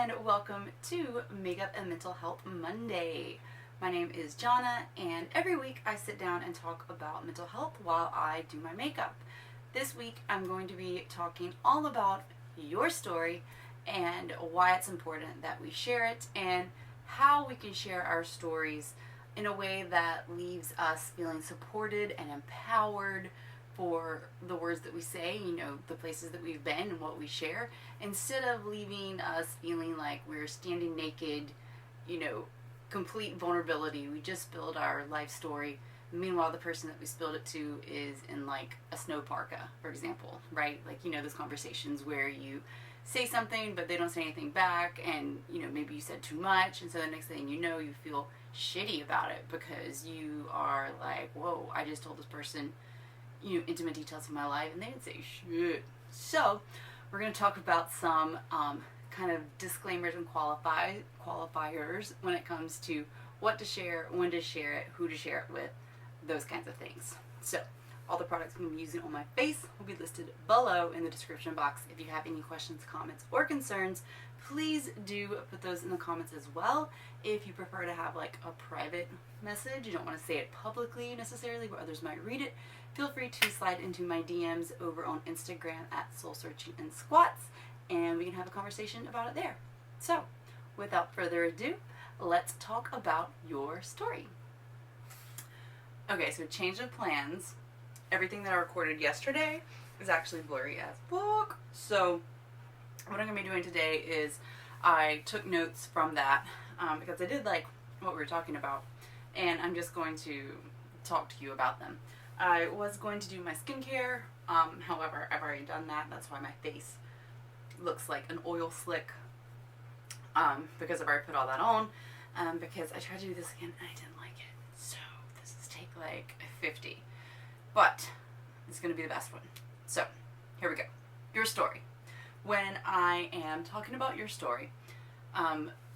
and welcome to Makeup and Mental Health Monday. My name is Johnna, and every week I sit down and talk about mental health while I do my makeup. This week I'm going to be talking all about your story and why it's important that we share it and how we can share our stories in a way that leaves us feeling supported and empowered for the words that we say, the places that we've been and what we share, instead of leaving us feeling like we're standing naked, complete vulnerability. We just spilled our life story. Meanwhile, the person that we spilled it to is in like a snow parka, for example, right? Like, those conversations where you say something, but they don't say anything back, and, maybe you said too much, and so the next thing you know, you feel shitty about it because you are like, whoa, I just told this person intimate details of my life, and they didn't say shit. So we're going to talk about some kind of disclaimers and qualifiers when it comes to what to share, when to share it, who to share it with, those kinds of things. So all the products I'm going to be using on my face will be listed below in the description box. If you have any questions, comments, or concerns, please do put those in the comments as well. If you prefer to have like a private message, you don't want to say it publicly necessarily where others might read it, feel free to slide into my DMs over on Instagram at Soul Searching and Squats, and we can have a conversation about it there. So, without further ado, let's talk about your story. Okay, so change of plans. Everything that I recorded yesterday is actually blurry as fuck. So, what I'm going to be doing today is I took notes from that because I did like what we were talking about, and I'm just going to talk to you about them. I was going to do my skincare, however, I've already done that. That's why my face looks like an oil slick, because I've already put all that on, because I tried to do this again and I didn't like it. So this is take like 50, but it's going to be the best one. So here we go. Your story. When I am talking about your story,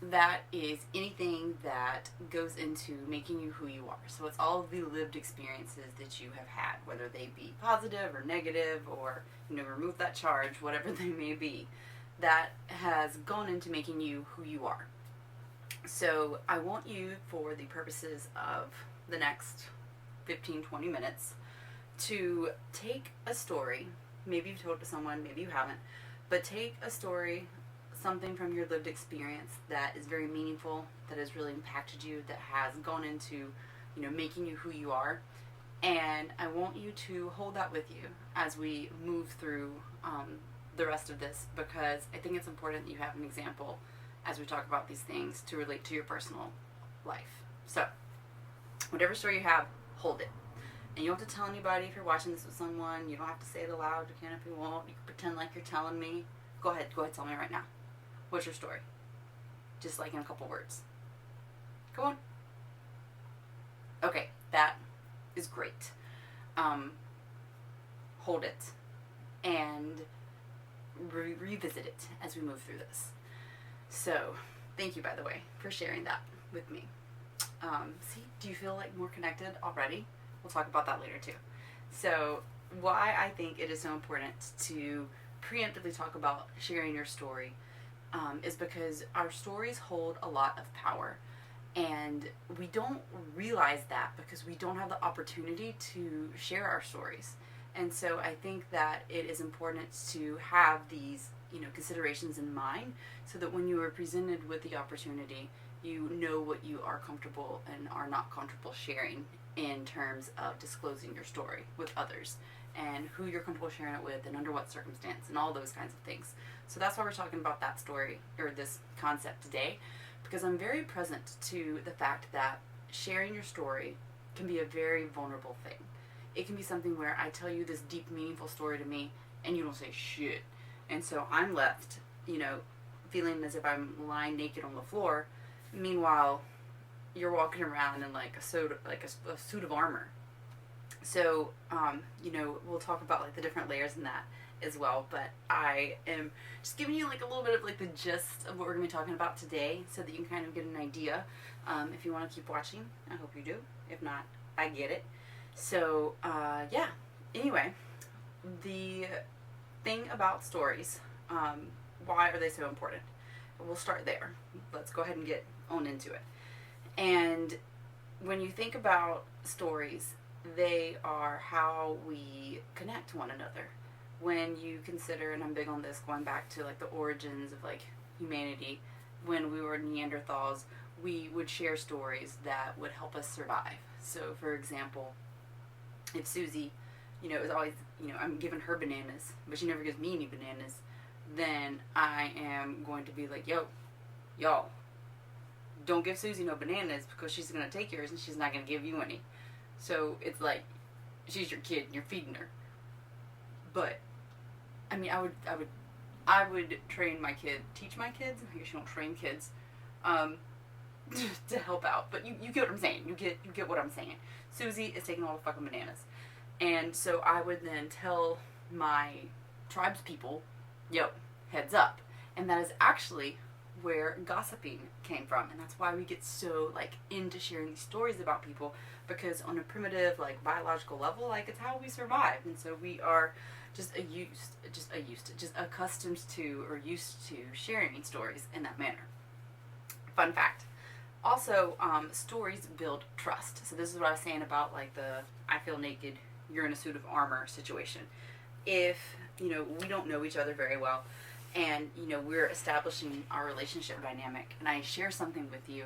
that is anything that goes into making you who you are. So it's all of the lived experiences that you have had, whether they be positive or negative or, remove that charge, whatever they may be, that has gone into making you who you are. So I want you, for the purposes of the next 15-20 minutes, to take a story. Maybe you've told it to someone, maybe you haven't, but take a story, something from your lived experience that is very meaningful, that has really impacted you, that has gone into, making you who you are. And I want you to hold that with you as we move through the rest of this, because I think it's important that you have an example as we talk about these things to relate to your personal life. So, whatever story you have, hold it. And you don't have to tell anybody if you're watching this with someone. You don't have to say it aloud. You can if you want. You can pretend like you're telling me. Go ahead, tell me right now. What's your story? Just like in a couple words. Go on. Okay, that is great. Hold it and revisit it as we move through this. So, thank you, by the way, for sharing that with me. See, do you feel like more connected already? We'll talk about that later too. So, why I think it is so important to preemptively talk about sharing your story is because our stories hold a lot of power, and we don't realize that because we don't have the opportunity to share our stories. And so I think that it is important to have these considerations in mind, so that when you are presented with the opportunity, you know what you are comfortable and are not comfortable sharing in terms of disclosing your story with others, and who you're comfortable sharing it with and under what circumstance and all those kinds of things. So that's why we're talking about that story, or this concept today, because I'm very present to the fact that sharing your story can be a very vulnerable thing. It can be something where I tell you this deep, meaningful story to me and you don't say shit. And so I'm left, feeling as if I'm lying naked on the floor. Meanwhile, you're walking around in like a suit of armor. So, we'll talk about like the different layers in that as well, but I am just giving you like a little bit of like the gist of what we're going to be talking about today, so that you can kind of get an idea. If you want to keep watching, I hope you do. If not, I get it. So, yeah. Anyway, the thing about stories, why are they so important? we'll start there. Let's go ahead and get on into it. And when you think about stories, they are how we connect to one another. When you consider, and I'm big on this, going back to like the origins of like humanity, when we were Neanderthals, we would share stories that would help us survive. So, for example, if Susie, is always, I'm giving her bananas, but she never gives me any bananas, then I am going to be like, y'all, don't give Susie no bananas because she's going to take yours and she's not going to give you any. So it's like, she's your kid and you're feeding her. But, I mean, I would train my kid, teach my kids, I guess you don't train kids, to help out. But you get what I'm saying. You get what I'm saying. Susie is taking all the fucking bananas. And so I would then tell my tribes people, heads up. And that is actually where gossiping came from. And that's why we get so, like, into sharing these stories about people. Because on a primitive, like, biological level, like, it's how we survive. And so we are just accustomed to or used to sharing stories in that manner. Fun fact. Also, stories build trust. So this is what I was saying about, like, the I feel naked, you're in a suit of armor situation. If, we don't know each other very well, and, we're establishing our relationship dynamic, and I share something with you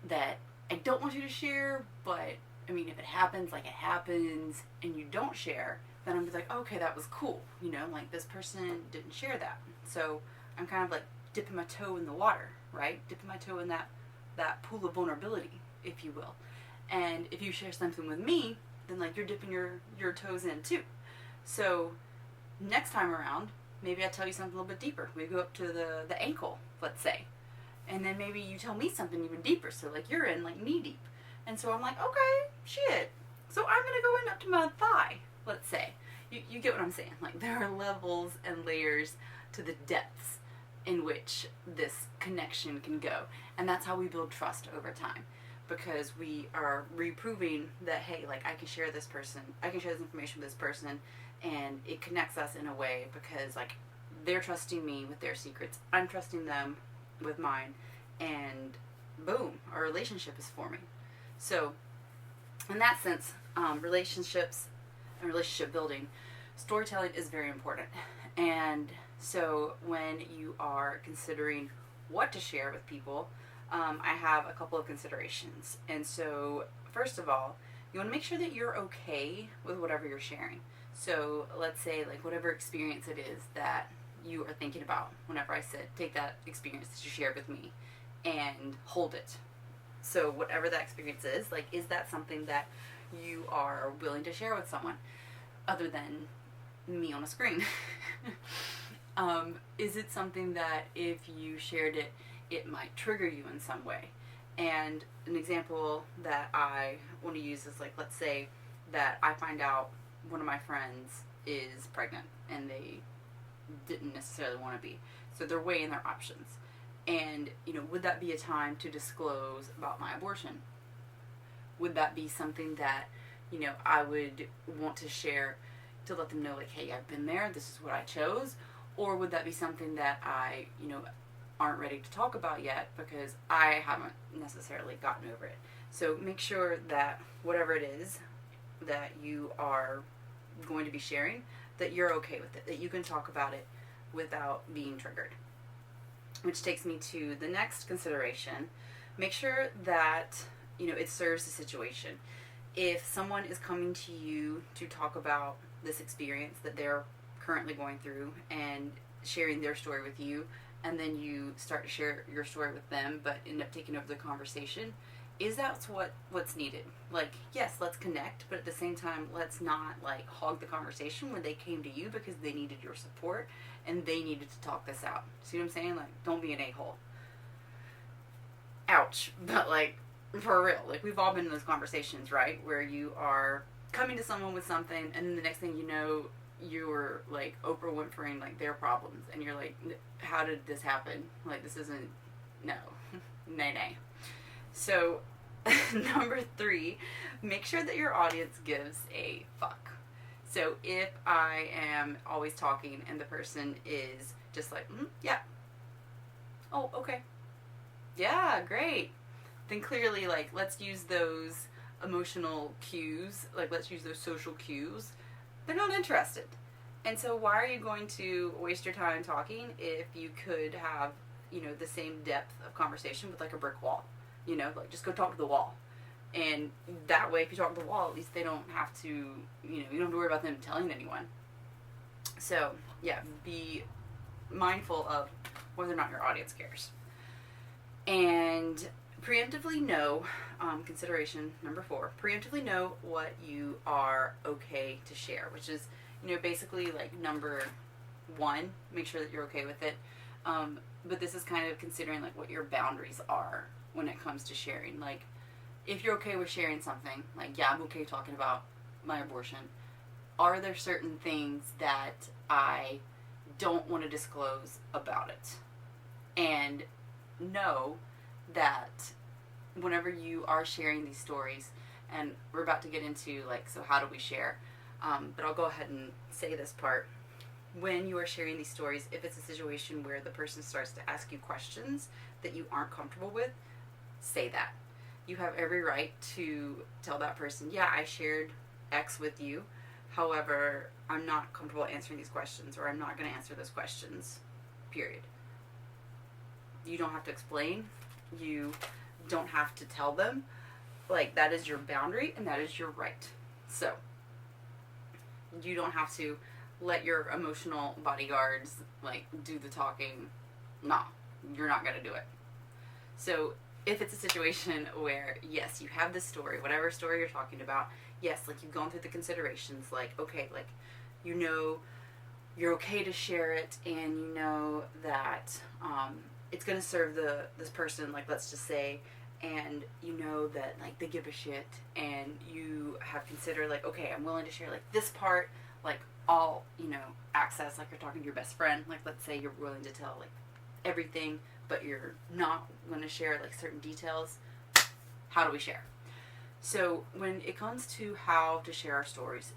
that I don't want you to share, but, I mean, if it happens, like it happens, and you don't share, then I'm just like, okay, that was cool. Like, this person didn't share that. So I'm kind of like dipping my toe in the water, right? Dipping my toe in that pool of vulnerability, if you will. And if you share something with me, then, like, you're dipping your toes in too. So next time around, maybe I tell you something a little bit deeper. We go up to the ankle, let's say. And then maybe you tell me something even deeper. So, like, you're in, like, knee deep. And so I'm like, okay, shit. So I'm going to go in up to my thigh, let's say. You get what I'm saying. Like, there are levels and layers to the depths in which this connection can go. And that's how we build trust over time. Because we are reproving that, hey, like, I can share this information with this person, and it connects us in a way because, like, they're trusting me with their secrets, I'm trusting them with mine, and boom, our relationship is forming. So, in that sense, relationships and relationship building, storytelling is very important. And so when you are considering what to share with people, I have a couple of considerations. And so, first of all, you want to make sure that you're okay with whatever you're sharing. So let's say, like, whatever experience it is that you are thinking about, whenever I said, take that experience that you shared with me and hold it. So whatever that experience is, like, is that something that you are willing to share with someone other than me on a screen? Is it something that if you shared it, it might trigger you in some way? And an example that I want to use is, like, let's say that I find out one of my friends is pregnant and they didn't necessarily want to be. So they're weighing their options. And, would that be a time to disclose about my abortion? Would that be something that, I would want to share to let them know, like, hey, I've been there, this is what I chose? Or would that be something that I, aren't ready to talk about yet because I haven't necessarily gotten over it? So make sure that whatever it is that you are going to be sharing, that you're okay with it, that you can talk about it without being triggered. Which takes me to the next consideration. Make sure that, it serves the situation. If someone is coming to you to talk about this experience that they're currently going through and sharing their story with you, and then you start to share your story with them but end up taking over the conversation, is that what's needed? Like, yes, let's connect, but at the same time, let's not, like, hog the conversation when they came to you because they needed your support and they needed to talk this out. See what I'm saying? Like, don't be an a-hole. Ouch. But, like, for real, like, we've all been in those conversations, right? Where you are coming to someone with something, and then the next thing you know, you're, like, Oprah Winfreying, like, their problems. And you're like, how did this happen? Like, this isn't, no. Nay. So, number 3, make sure that your audience gives a fuck. So if I am always talking and the person is just like, yeah, oh, Yeah, great. Then clearly, like, let's use those emotional cues, like, let's use those social cues. They're not interested. And so why are you going to waste your time talking if you could have, you know, the same depth of conversation with, like, a brick wall? You know, like, just go talk to the wall. And that way, if you talk to the wall, at least they don't have to, you know, you don't have to worry about them telling anyone. So, yeah, be mindful of whether or not your audience cares. And preemptively know, consideration number 4, preemptively know what you are okay to share, which is, you know, basically like number 1, make sure that you're okay with it. But this is kind of considering like what your boundaries are when it comes to sharing. Like, if you're okay with sharing something, like, yeah, I'm okay talking about my abortion, are there certain things that I don't want to disclose about it? And know that whenever you are sharing these stories, and we're about to get into, like, so how do we share? But I'll go ahead and say this part. When you are sharing these stories, if it's a situation where the person starts to ask you questions that you aren't comfortable with, say that. You have every right to tell that person, yeah, I shared X with you. However, I'm not comfortable answering these questions, or I'm not going to answer those questions, period. You don't have to explain. You don't have to tell them. Like, that is your boundary, and that is your right. So, you don't have to let your emotional bodyguards, like, do the talking. No, you're not going to do it. So, if it's a situation where, yes, you have this story, whatever story you're talking about, yes, like, you've gone through the considerations, like, okay, like, you know, you're okay to share it, and you know that it's going to serve this person, like, let's just say, and you know that, like, they give a shit, and you have considered, like, okay, I'm willing to share, like, this part, like, all, you know, access, like, you're talking to your best friend, like, let's say you're willing to tell, like, everything, but you're not going to share, like, certain details. How do we share? So when it comes to how to share our stories,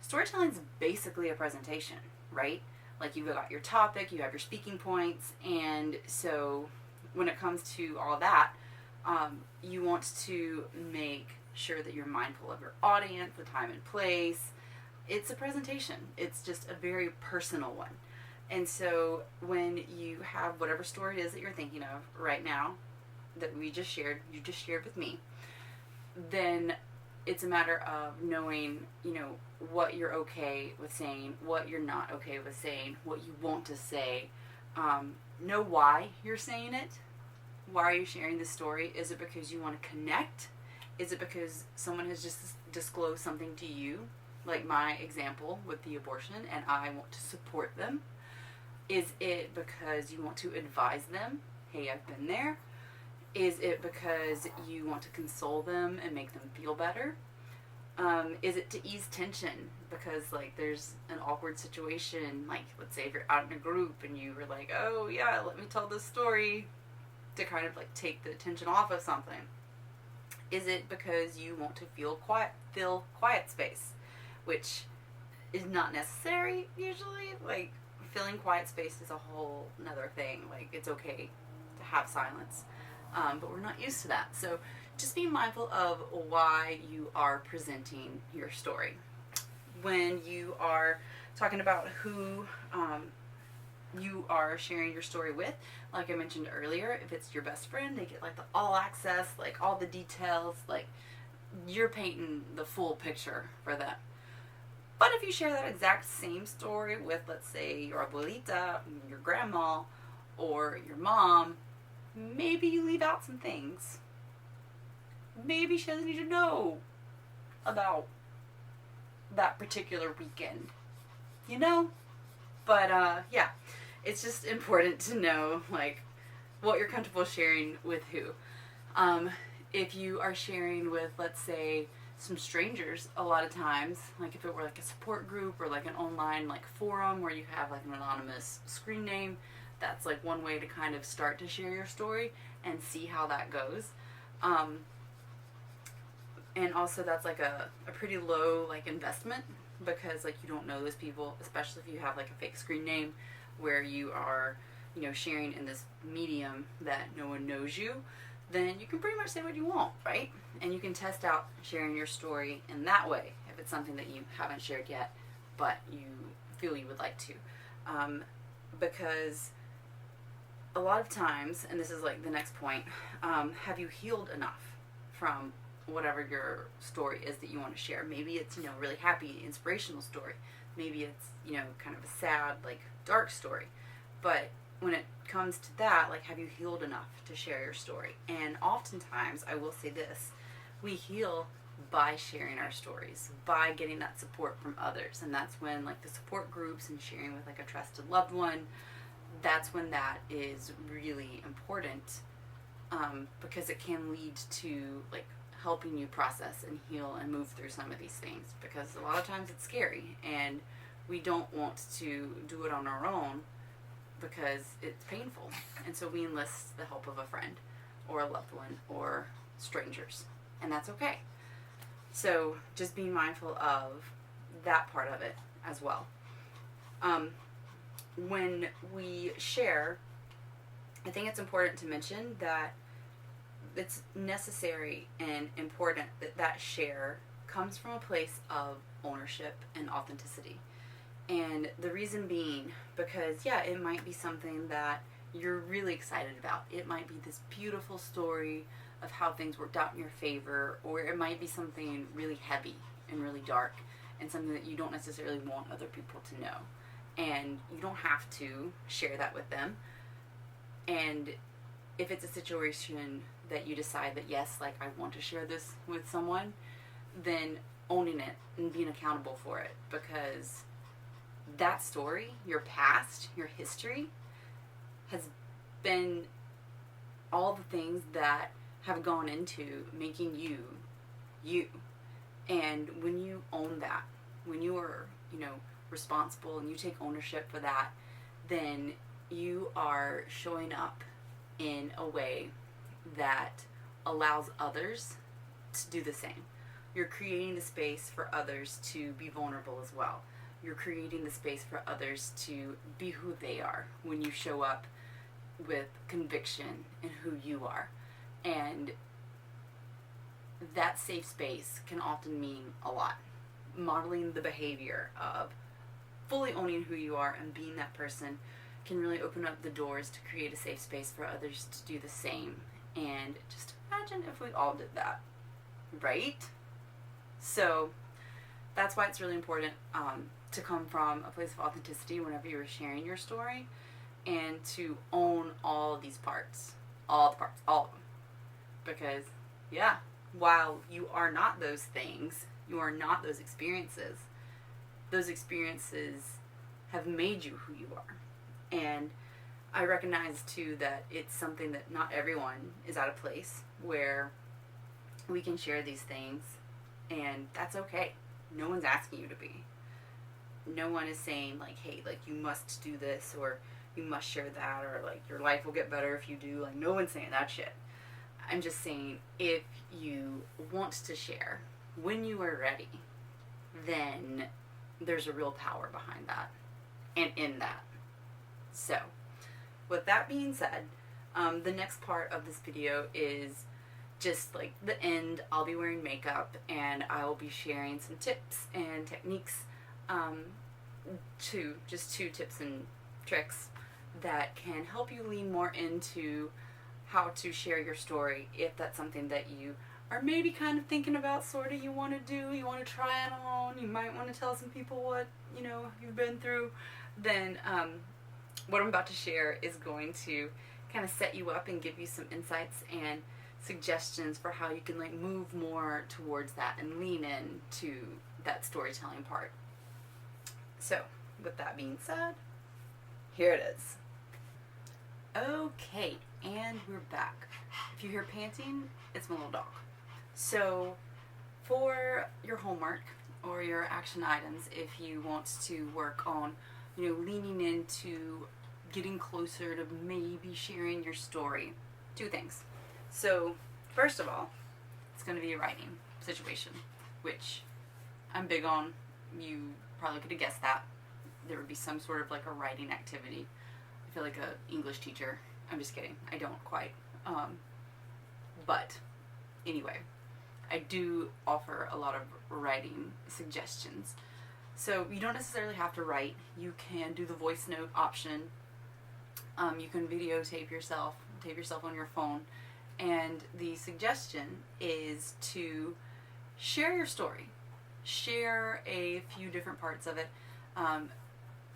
storytelling is basically a presentation, right? Like, you've got your topic, you have your speaking points, and so when it comes to all that, you want to make sure that you're mindful of your audience, the time and place. It's a presentation. It's just a very personal one. And so when you have whatever story it is that you're thinking of right now that you just shared with me, then it's a matter of knowing, you know, what you're okay with saying, what you're not okay with saying, what you want to say. Know why you're saying it. Why are you sharing this story? Is it because you want to connect? Is it because someone has just disclosed something to you, like my example with the abortion, and I want to support them? Is it because you want to advise them? Hey, I've been there. Is it because you want to console them and make them feel better? Is it to ease tension because, like, there's an awkward situation, like, let's say if you're out in a group and you were like, oh yeah, let me tell this story, to kind of, like, take the tension off of something? Is it because you want to fill quiet space, which is not necessary usually? Like, filling quiet space is a whole nother thing. Like, it's okay to have silence, but we're not used to that. So just be mindful of why you are presenting your story. When you are talking about who you are sharing your story with, like I mentioned earlier, if it's your best friend, they get, like, the all access, like, all the details, like, you're painting the full picture for them. But if you share that exact same story with, let's say, your abuelita, your grandma, or your mom, maybe you leave out some things. Maybe she doesn't need to know about that particular weekend, you know? But, yeah, it's just important to know, like, what you're comfortable sharing with who. If you are sharing with, let's say, some strangers, a lot of times, like, if it were, like, a support group or, like, an online, like, forum where you have, like, an anonymous screen name, that's, like, one way to kind of start to share your story and see how that goes. And also that's, like, a pretty low, like, investment, because, like, you don't know those people, especially if you have, like, a fake screen name where you are you know, sharing in this medium that no one knows you, then you can pretty much say what you want, right? And you can test out sharing your story in that way if it's something that you haven't shared yet, but you feel you would like to. Because a lot of times, and this is like the next point, have you healed enough from whatever your story is that you want to share? Maybe it's, you know, really happy, inspirational story. Maybe it's, you know, kind of a sad, like, dark story. But when it comes to that, like, have you healed enough to share your story? And oftentimes, I will say this, we heal by sharing our stories, by getting that support from others. And that's when, like, the support groups and sharing with, like, a trusted loved one, that's when that is really important, because it can lead to, like, helping you process and heal and move through some of these things, because a lot of times it's scary and we don't want to do it on our own because it's painful, and so we enlist the help of a friend or a loved one or strangers, and that's okay. So just being mindful of that part of it as well. When we share, I think it's important to mention that it's necessary and important that that share comes from a place of ownership and authenticity. And the reason being, because yeah, it might be something that you're really excited about. It might be this beautiful story of how things worked out in your favor, or it might be something really heavy and really dark and something that you don't necessarily want other people to know. And you don't have to share that with them. And if it's a situation that you decide that yes, like, I want to share this with someone, then owning it and being accountable for it, because that story, your past, your history, has been all the things that have gone into making you, you. And when you own that, when you are, you know, responsible and you take ownership for that, then you are showing up in a way that allows others to do the same. You're creating the space for others to be vulnerable as well. You're creating the space for others to be who they are when you show up with conviction in who you are. And that safe space can often mean a lot. Modeling the behavior of fully owning who you are and being that person can really open up the doors to create a safe space for others to do the same. And just imagine if we all did that, right? So that's why it's really important to come from a place of authenticity whenever you're sharing your story, and to own all these parts, all the parts, all of them. Because, yeah, while you are not those things, you are not those experiences have made you who you are. And I recognize too that it's something that not everyone is at a place where we can share these things, and that's okay. No one's asking you to be. No one is saying, like, hey, like, you must do this, or you must share that, or like, your life will get better if you do. Like, no one's saying that shit. I'm just saying, if you want to share when you are ready, then there's a real power behind that and in that. So with that being said, the next part of this video is just like the end. I'll be wearing makeup and I will be sharing some tips and techniques, two tips and tricks that can help you lean more into how to share your story if that's something that you are maybe kind of thinking about, sort of, you want to do, you want to try it on, you might want to tell some people what, you know, you've been through. Then what I'm about to share is going to kind of set you up and give you some insights and suggestions for how you can, like, move more towards that and lean in to that storytelling part. So with that being said, here it is. Okay, and we're back. If you hear panting, it's my little dog. So for your homework or your action items, if you want to work on, you know, leaning into getting closer to maybe sharing your story, two things. So first of all, it's going to be a writing situation, which I'm big on. You probably could have guessed that. There would be some sort of like a writing activity. feel like a English teacher. I'm just kidding. I don't quite. But anyway, I do offer a lot of writing suggestions. So you don't necessarily have to write. You can do the voice note option. You can videotape yourself, tape yourself on your phone. And the suggestion is to share your story. Share a few different parts of it.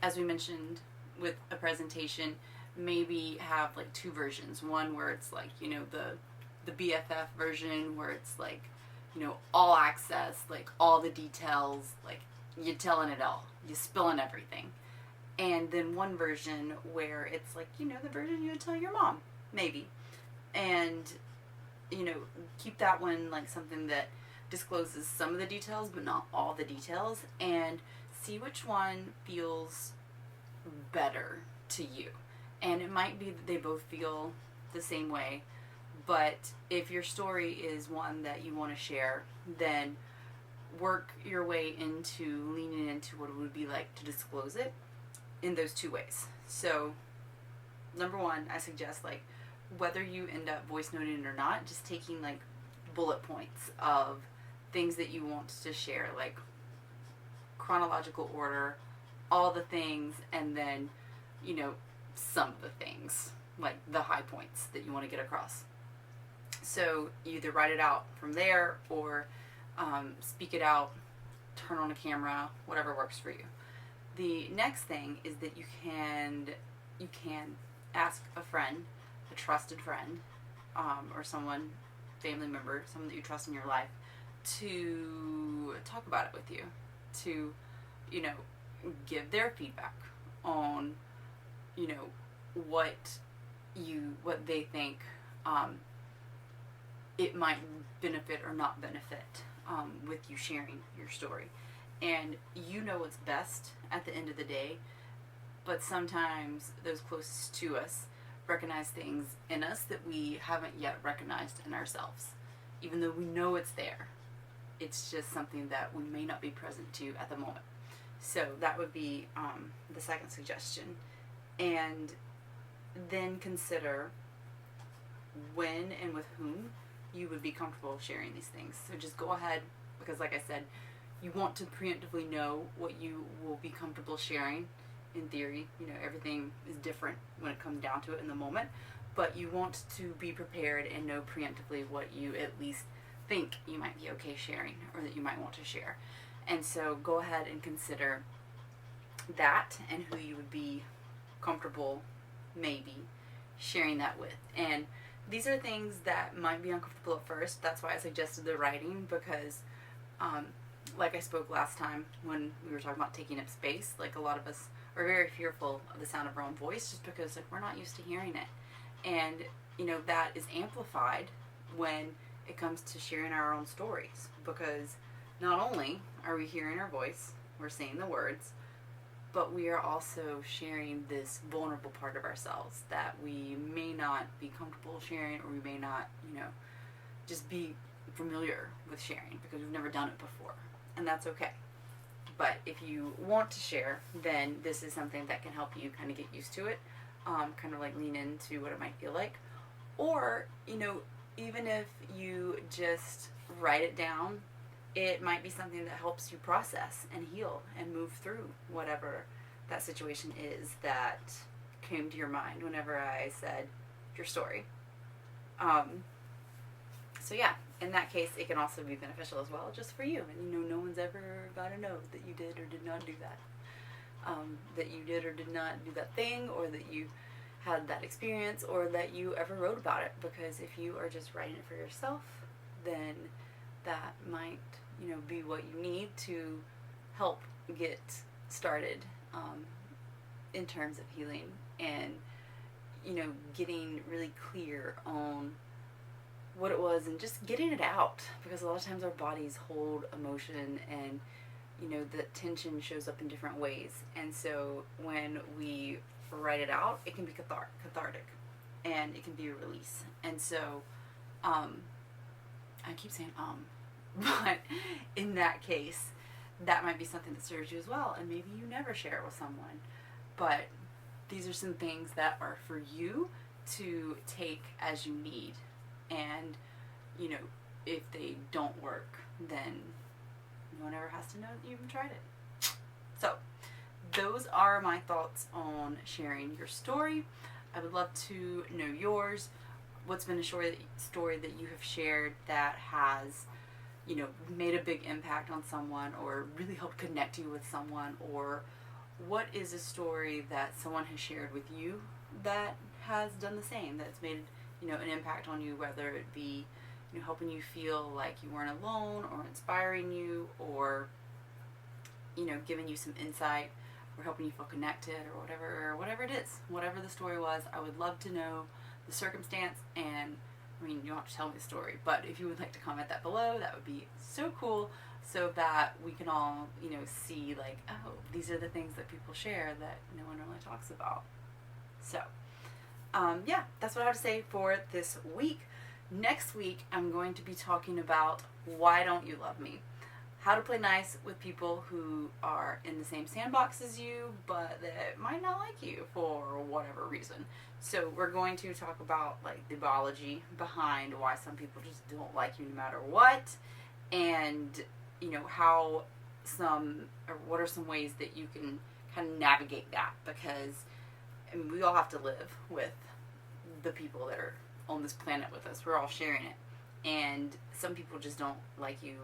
As we mentioned with a presentation, maybe have like two versions. One where it's like, you know, the BFF version where it's like, you know, all access, like all the details, like you're telling it all, you're spilling everything. And then one version where it's like, you know, the version you would tell your mom, maybe. And, you know, keep that one like something that discloses some of the details but not all the details, and see which one feels better to you. And it might be that they both feel the same way, but if your story is one that you want to share, then work your way into leaning into what it would be like to disclose it in those two ways. So number one, I suggest, like, whether you end up voice noting it or not, just taking like bullet points of things that you want to share, like chronological order, all the things, and then, you know, some of the things, like the high points that you want to get across. So you either write it out from there or speak it out, turn on a camera, whatever works for you. The next thing is that you can ask a friend, a trusted friend, or someone, family member, someone that you trust in your life, to talk about it with you, to, you know, give their feedback on, you know, what they think it might benefit or not benefit with you sharing your story. And you know what's best at the end of the day, but sometimes those closest to us recognize things in us that we haven't yet recognized in ourselves. Even though we know it's there, it's just something that we may not be present to at the moment. So that would be the second suggestion. And then consider when and with whom you would be comfortable sharing these things. So just go ahead, because like I said, you want to preemptively know what you will be comfortable sharing. In theory, you know, everything is different when it comes down to it in the moment, but you want to be prepared and know preemptively what you at least think you might be okay sharing or that you might want to share. And so go ahead and consider that and who you would be comfortable maybe sharing that with. And these are things that might be uncomfortable at first. That's why I suggested the writing, because like I spoke last time when we were talking about taking up space, like a lot of us are very fearful of the sound of our own voice just because like we're not used to hearing it. And you know, that is amplified when it comes to sharing our own stories, because not only are we hearing our voice, we're saying the words, but we are also sharing this vulnerable part of ourselves that we may not be comfortable sharing, or we may not, you know, just be familiar with sharing because we've never done it before. And that's okay. But if you want to share, then this is something that can help you kind of get used to it, kind of like lean into what it might feel like. Or, you know, even if you just write it down, it might be something that helps you process and heal and move through whatever that situation is that came to your mind whenever I said your story. So yeah, in that case, it can also be beneficial as well, just for you. And you know, no one's ever got to know that you did or did not do that. That you did or did not do that thing, or that you had that experience, or that you ever wrote about it. Because if you are just writing it for yourself, then that might, you know, be what you need to help get started in terms of healing and, you know, getting really clear on what it was and just getting it out. Because a lot of times our bodies hold emotion, and, you know, the tension shows up in different ways. And so when we write it out, it can be cathartic, and it can be a release. And so I keep saying but in that case, that might be something that serves you as well. And maybe you never share it with someone, but these are some things that are for you to take as you need. And, you know, if they don't work, then no one ever has to know that you even tried it. So, those are my thoughts on sharing your story. I would love to know yours. What's been a story that you have shared that has, you know, made a big impact on someone or really helped connect you with someone? Or what is a story that someone has shared with you that has done the same, that's made, you know, an impact on you, whether it be, you know, helping you feel like you weren't alone, or inspiring you, or, you know, giving you some insight, or helping you feel connected, or whatever it is, whatever the story was. I would love to know the circumstance. And I mean, you don't have to tell me the story, but if you would like to comment that below, that would be so cool, so that we can all, you know, see like, oh, these are the things that people share that no one really talks about. So, yeah, that's what I have to say for this week. Next week, I'm going to be talking about why don't you love me? How to play nice with people who are in the same sandbox as you, but that might not like you for whatever reason. So we're going to talk about like the biology behind why some people just don't like you no matter what, and, you know, what are some ways that you can kind of navigate that, because I mean, we all have to live with the people that are on this planet with us. We're all sharing it, and some people just don't like you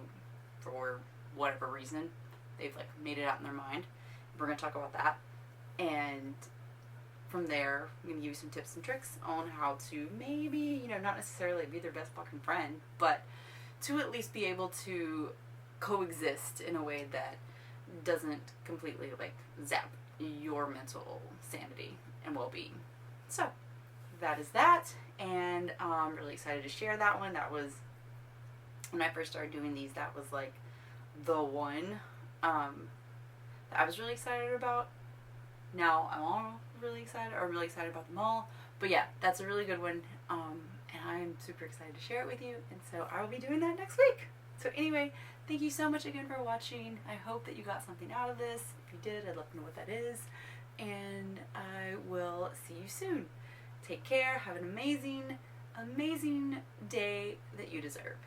for whatever reason. They've like made it out in their mind. We're going to talk about that, and from there I'm going to give you some tips and tricks on how to maybe, you know, not necessarily be their best fucking friend, but to at least be able to coexist in a way that doesn't completely like zap your mental sanity and well-being. So that is that, and I'm really excited to share that one. That was, when I first started doing these, that was like the one that I was really excited about. Now I'm all really excited, or really excited about them all. But yeah, that's a really good one, and I'm super excited to share it with you, and so I will be doing that next week. So anyway, thank you so much again for watching. I hope that you got something out of this. If you did, I'd love to know what that is, and I will see you soon. Take care. Have an amazing, amazing day that you deserve.